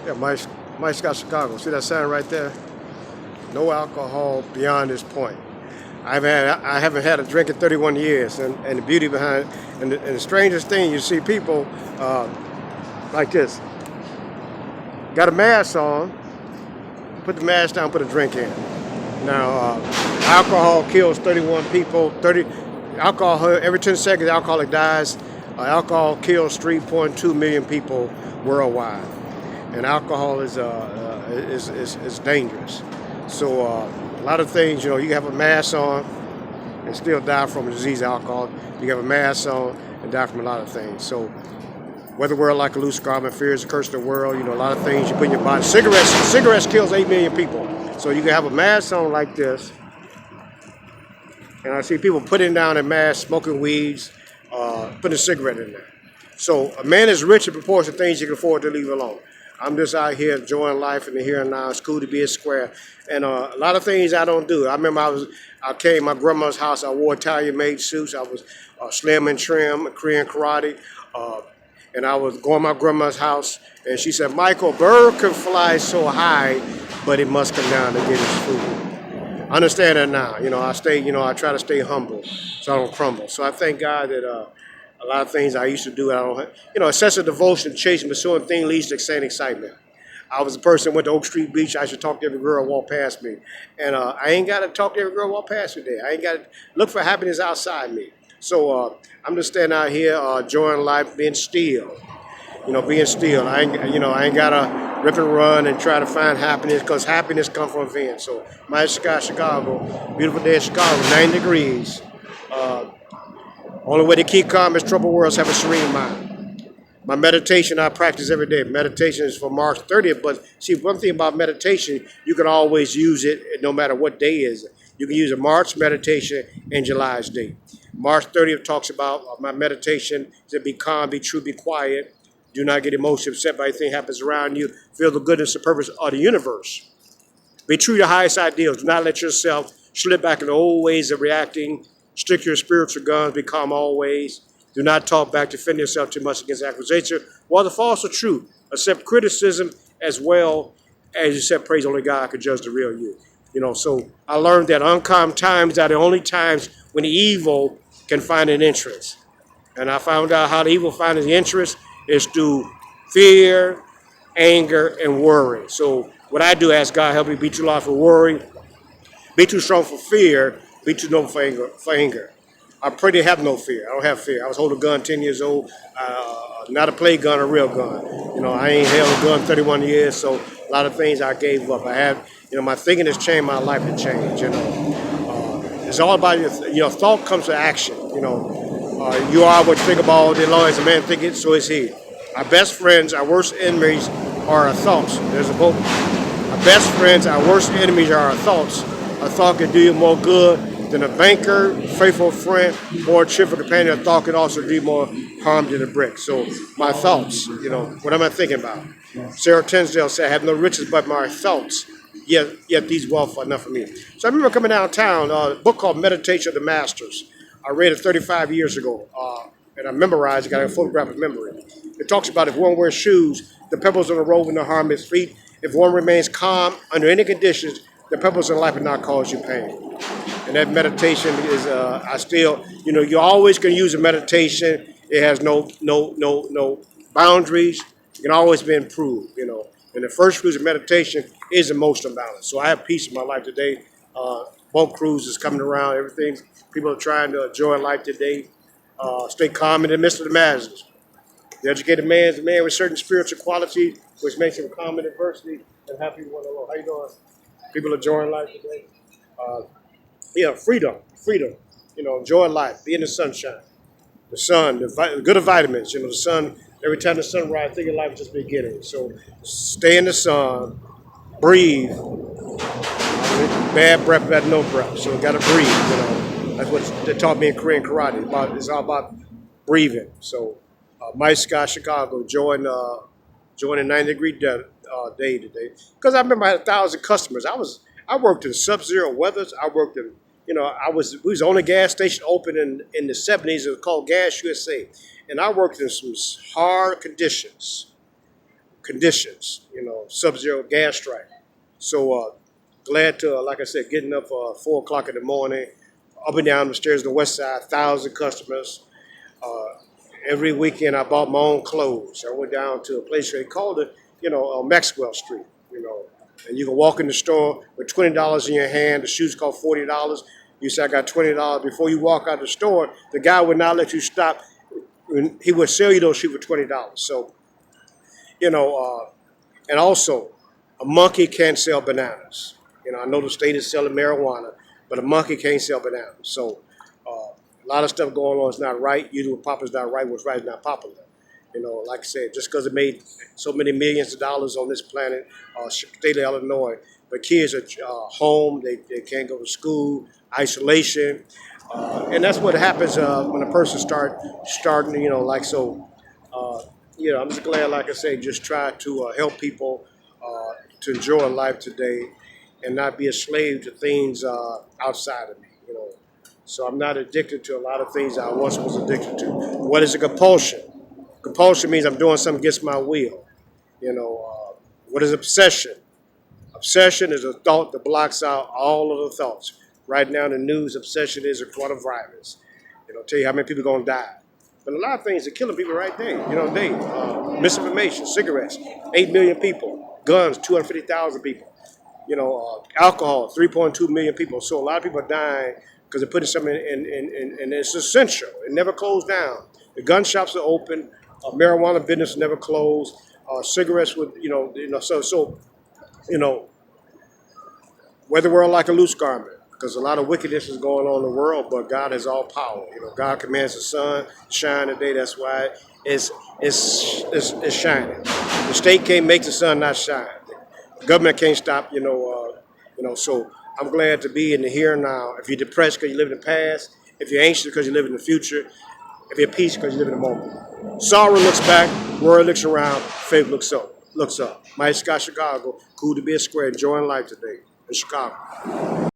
Yeah, Mike Scott Chicago. See that sign right there? No alcohol beyond this point. I haven't had a drink in 31 years, and the beauty behind and the strangest thing, you see people uh, like this, got a mask on, put the mask down, put a drink in. Now, alcohol kills 31 people. 30 alcohol every 10 seconds, alcoholic dies. Alcohol kills 3.2 million people worldwide, and alcohol is dangerous. So a lot of things, you can have a mask on and still die from a disease, alcohol. You can have a mask on and die from a lot of things. So weather world like a loose garment, fear is a curse of the world. A lot of things you put in your body. Cigarettes kills 8 million people. So you can have a mask on like this, and I see people putting down a mask, smoking weeds, putting a cigarette in there. So a man is rich in proportion to things he can afford to leave alone. I'm just out here enjoying life in the here and now. It's cool to be a square. And a lot of things I don't do. I remember I came to my grandma's house. I wore Italian-made suits. I was slim and trim, Korean karate. And I was going to my grandma's house, and she said, Michael, bird can fly so high, but it must come down to get its food. I understand that now. I try to stay humble so I don't crumble. So I thank God that a lot of things I used to do, I don't have, a sense of devotion, chasing, pursuing things leads to exciting excitement. I was a person who went to Oak Street Beach. I should talk to every girl walk past me. And I ain't got to talk to every girl walk past me there. I ain't got to look for happiness outside me. So I'm just standing out here enjoying life, being still. Being still. I ain't got to rip and run and try to find happiness, because happiness comes from within. So my Chicago, beautiful day in Chicago, 90 degrees. Only way to keep calm is troubled worlds have a serene mind. My meditation I practice every day. Meditation is for March 30th, but see, one thing about meditation, you can always use it no matter what day is. You can use a March meditation and July's date. March 30th talks about my meditation to be calm, be true, be quiet. Do not get emotionally upset by anything that happens around you. Feel the goodness and purpose of the universe. Be true to your highest ideals. Do not let yourself slip back into old ways of reacting. Stick to your spiritual guns. Be calm always. Do not talk back. Defend yourself too much against accusation. While the false or true, accept criticism as well as you accept praise. Only God can judge the real you. So I learned that uncommon times are the only times when the evil can find an entrance. And I found out how the evil finds the entrance is through fear, anger, and worry. So what I do, ask God, help me be too loud for worry, be too strong for fear, be too noble for anger. I pray to have no fear. I don't have fear. I was holding a gun 10 years old, not a play gun, a real gun. I ain't held a gun 31 years, so a lot of things I gave up. I have, my thinking has changed, my life has changed, It's all about your thought comes to action, You are what you think about all day long. As a man thinketh, so is he. Our best friends, our worst enemies are our thoughts. There's a quote. Our best friends, our worst enemies are our thoughts. A thought can do you more good than a banker, faithful friend, or a cheerful companion. A thought can also do more harm than a brick. So my thoughts, what am I thinking about? Sarah Tinsdale said, I have no riches but my thoughts, yet these wealth are enough for me. So I remember coming downtown, a book called Meditation of the Masters. I read it 35 years ago, and I memorized it, got a photographic memory. It talks about if one wears shoes, the pebbles on the road will not harm his feet. If one remains calm under any conditions, the pebbles in life will not cause you pain. And that meditation is, you always can use a meditation. It has no boundaries. It can always be improved, And the first cruise of meditation is emotional balance. So I have peace in my life today. Boat cruise is coming around. Everything. People are trying to enjoy life today. Stay calm in the midst of the masses. The educated man is a man with certain spiritual qualities, which makes him calm in adversity and happy one alone. How you doing? People enjoying life today. Freedom. Enjoy life. Be in the sunshine. The sun, the good of vitamins. The sun. Every time the sun rises, I think your life is just beginning. So stay in the sun. Breathe. Bad breath, bad no breath. So you got to breathe. That's what they taught me in Korean karate. It's all about breathing. So Mike Scott Chicago joined a 90-degree day today, because I remember I had 1,000 customers. I worked in sub-zero weathers. I worked in we was on a gas station open in the 70s. It was called Gas USA, and I worked in some hard conditions. conditions, sub-zero gas strike. So glad to, like I said, getting up 4 o'clock in the morning, up and down the stairs of the west side, 1,000 customers. Every weekend I bought my own clothes. I went down to a place they called it, Maxwell Street, and you can walk in the store with $20 in your hand. The shoes cost $40. You say, I got $20. Before you walk out the store, the guy would not let you stop. He would sell you those shoes for $20. So, and also, a monkey can't sell bananas. I know the state is selling marijuana, but a monkey can't sell bananas. So a lot of stuff going on is not right. Usually what popular is not right, what's right is not popular. Like I said, just because it made so many millions of dollars on this planet, state of Illinois, but kids are home, they can't go to school, isolation, and that's what happens when a person starting, like so. I'm just glad, like I say, just try to help people to enjoy life today and not be a slave to things outside of me, So I'm not addicted to a lot of things I once was addicted to. What is a compulsion? Compulsion means I'm doing something against my will. What is obsession? Obsession is a thought that blocks out all of the thoughts. Right now in the news, obsession is a coronavirus. Tell you how many people are going to die. But a lot of things are killing people right there. Misinformation, cigarettes, 8 million people, guns, 250,000 people. Alcohol, 3.2 million people. So a lot of people are dying because they're putting something in, and it's essential. It never closed down. The gun shops are open. Marijuana business never closed. Cigarettes with, wear the world like a loose garment, because a lot of wickedness is going on in the world, but God has all power. God commands the sun to shine today. That's why it's shining. The state can't make the sun not shine. The government can't stop, so I'm glad to be in the here and now. If you're depressed because you live in the past, if you're anxious because you live in the future, if you're at peace because you live in the moment. Sorrow looks back, world looks around, faith looks up. Mike Scott, Chicago. Cool to be a square, enjoying life today in Chicago.